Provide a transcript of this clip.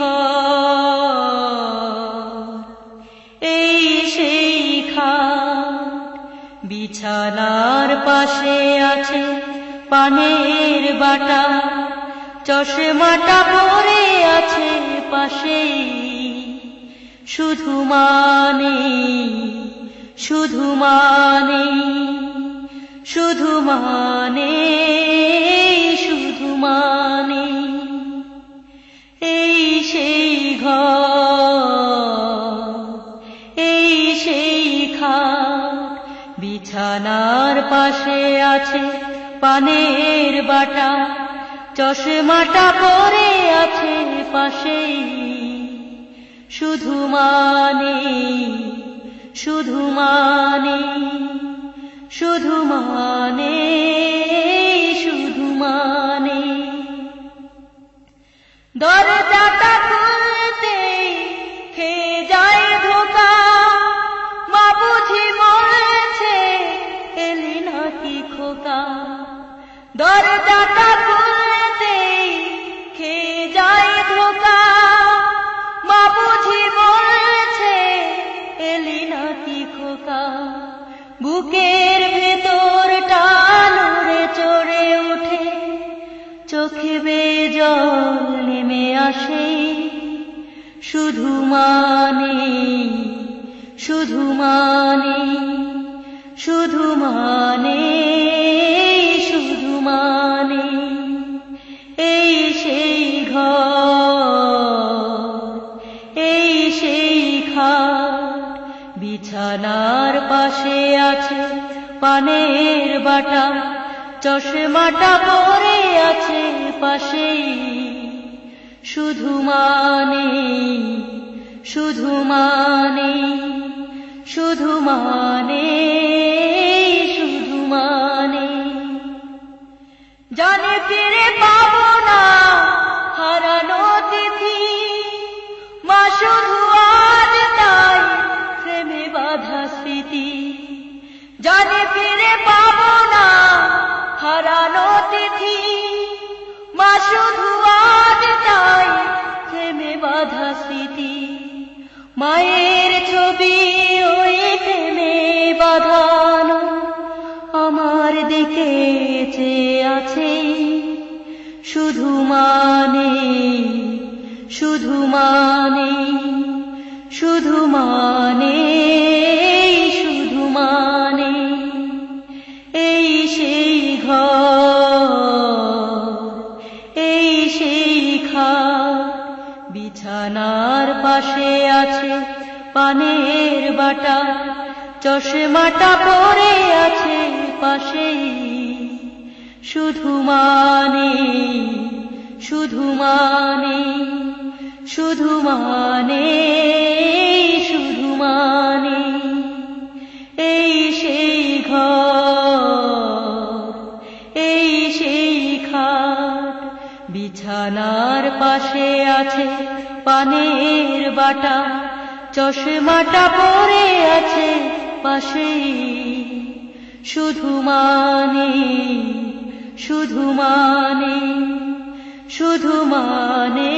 ঘর, এই সেই খাট, বিছানার পাশে আছে পানের বাটা, চশমাটা পরে আছে পাশেই, শুধু মানে, শুধু মানে, শুধু মানে, শুধু মানে, এই সেই ঘর, এই সেই খাট, বিছানার পাশে আছে পানের বাটা, চশমাটা পরে আছে পাশেই, শুধু মানে, শুধু মানে, শুধু মানে, শুধু মানে। দরজাটা খুলতেই খেয়ে যায় ধোকা, মা বুঝি বলেছে এলি নাকি খোকা। দরজাটা খুলতেই খেয়ে যায় ধোকা, মা বুঝি বলেছে এলি নাকি খোকা। বুকের ভেতরটা নড়ে চড়ে ওঠে, চোখে বেয়ে জল নেমে আসে, শুধু মানে, শুধু মানে, শুধু মানে, শুধু মানে, এই সেই ঘর, এই সেই খাট, বিছানার পাশে আছে পানের বাটা, চশমাটা পরে আছে পাশেই, শুধু মানে, শুধু মানে, শুধু মানে, শুধু মানে। জানে ফিরে পাবো না হারানো তিথি, মা শুধু আজ তাই প্রেমে বাঁধা স্মৃতি। জানে ফিরে পাবো না হারানো তিথি, মা শুধু আজ তাই প্রেমে বাঁধা স্মৃতি। মায়ের ছবি ওই প্রেমে বাঁধানো আমার দিকে চেয়ে আছে, শুধু মানে, শুধু মানে, শুধু মানে, শুধু মানে, এই সেই ঘর, এই সেই খাট, বিছানার পাশে আছে পানের বাটা, চশমাটা পরে আছে পাশেই, শুধু মানে, শুধু মানে, শুধু মানে, শুধু মানে, এই সেই ঘর, এই সেই খাট, বিছানার পাশে আছে পানের বাটা, চশমাটা পরে আছে পাশেই, শুধু মানে, শুধু মানে, শুধু মানে।